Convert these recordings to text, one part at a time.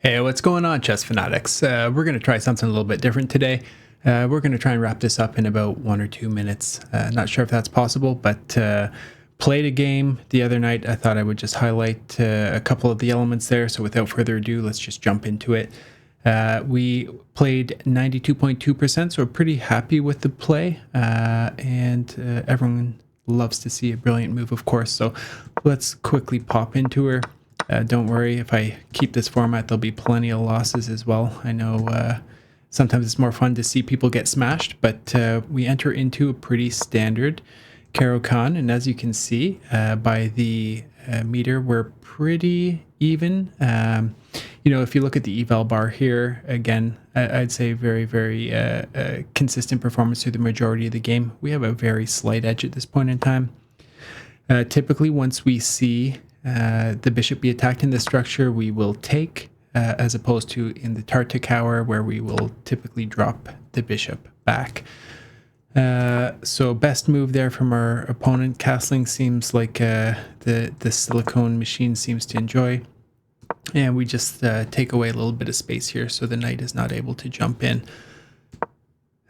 Hey, what's going on, chess fanatics? We're going to try something a little bit different today. We're going to try and wrap this up in about 1 or 2 minutes. Not sure if that's possible, but played a game the other night. I thought I would just highlight a couple of the elements there. So without further ado, let's just jump into it. We played 92.2%, so we're pretty happy with the play. And everyone loves to see a brilliant move, of course. So let's quickly pop into her. Don't worry, if I keep this format, there'll be plenty of losses as well. I know sometimes it's more fun to see people get smashed, but we enter into a pretty standard Caro-Kann, and as you can see by the meter, we're pretty even. If you look at the eval bar here, again, I'd say very, very consistent performance through the majority of the game. We have a very slight edge at this point in time. Typically, once we see the bishop be attacked in this structure, we will take, as opposed to in the Tartar Tower, where we will typically drop the bishop back. So best move there from our opponent. Castling seems like the silicone machine seems to enjoy. And we just take away a little bit of space here so the knight is not able to jump in.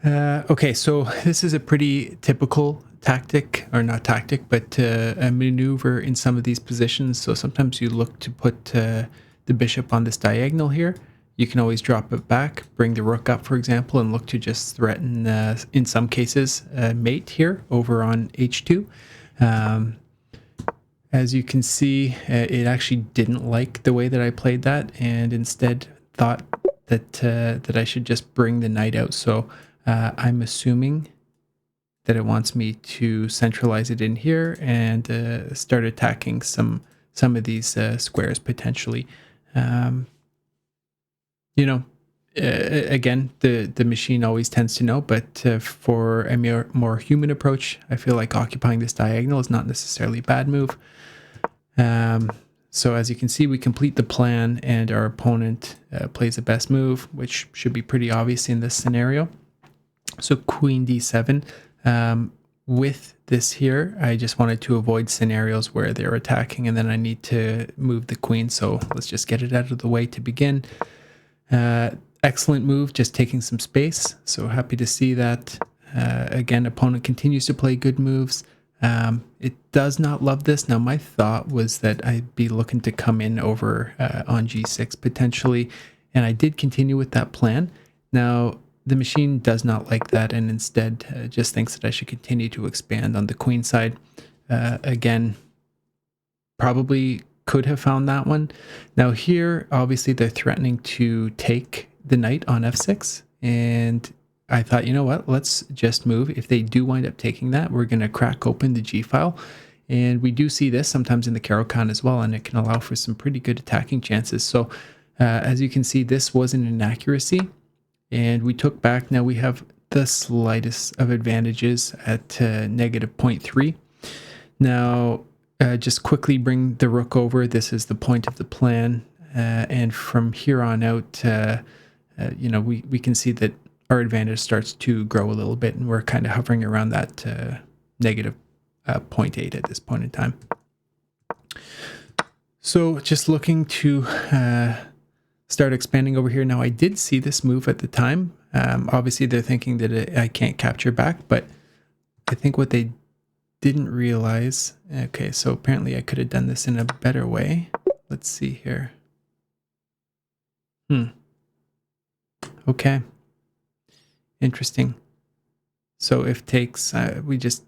Okay, so this is a pretty typical tactic, or not tactic, but a maneuver in some of these positions. So sometimes you look to put the bishop on this diagonal here. You can always drop it back, bring the rook up, for example, and look to just threaten, in some cases, mate here over on h2. As you can see, it actually didn't like the way that I played that, and instead thought that I should just bring the knight out. So I'm assuming that it wants me to centralize it in here and start attacking some of these squares potentially. Again, the machine always tends to know, but for a more human approach, I feel like occupying this diagonal is not necessarily a bad move. So as you can see, we complete the plan and our opponent plays the best move, which should be pretty obvious in this scenario. So queen d7. With this here, I just wanted to avoid scenarios where they're attacking and then I need to move the queen. So let's just get it out of the way to begin. Excellent move, just taking some space. So happy to see that. Again, opponent continues to play good moves. It does not love this. Now, my thought was that I'd be looking to come in over on g6 potentially, and I did continue with that plan. Now, the machine does not like that and instead just thinks that I should continue to expand on the queen side. Again, probably could have found that one. Now here, obviously, they're threatening to take the knight on f6, and I thought, you know what, let's just move. If they do wind up taking that, we're going to crack open the G file. And we do see this sometimes in the Caro-Kann as well, and it can allow for some pretty good attacking chances. So as you can see, this was an inaccuracy, and we took back. Now we have the slightest of advantages at negative 0.3. Now, just quickly bring the rook over. This is the point of the plan. And from here on out, we can see that our advantage starts to grow a little bit, and we're kind of hovering around that negative 0.8 at this point in time. So just looking to start expanding over here. Now, I did see this move at the time. Obviously, they're thinking that I can't capture back, but I think what they didn't realize... Okay, so apparently I could have done this in a better way. Let's see here. Okay. Interesting. So if takes, we just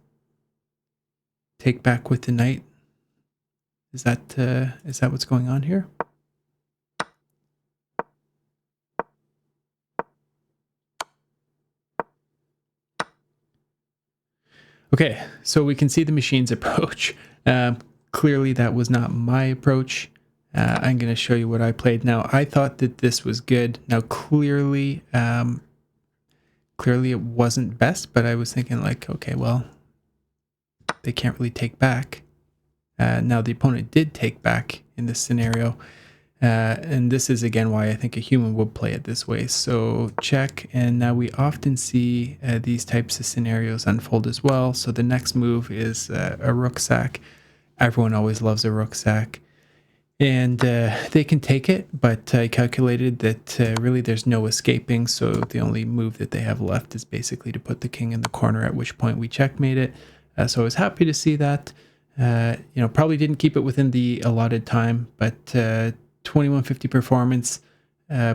take back with the knight. Is that what's going on here? Okay, so we can see the machine's approach. Clearly that was not my approach. I'm going to show you what I played. Now, I thought that this was good. Now, clearly it wasn't best, but I was thinking like, okay, well, they can't really take back. Now, the opponent did take back in this scenario. And this is, again, why I think a human would play it this way. So check, and now we often see these types of scenarios unfold as well. So the next move is a rook sack. Everyone always loves a rook sack. and they can take it, but I calculated that really there's no escaping, so the only move that they have left is basically to put the king in the corner, at which point we checkmate it. So I was happy to see that. Probably didn't keep it within the allotted time, but 2150 performance,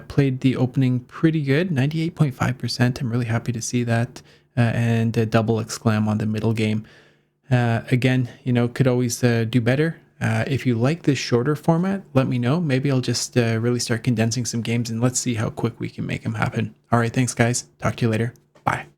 played the opening pretty good, 98.5%. I'm really happy to see that, and a double exclam on the middle game. Again, could always do better. If you like this shorter format, let me know. Maybe I'll just really start condensing some games and let's see how quick we can make them happen. All right, thanks, guys. Talk to you later. Bye.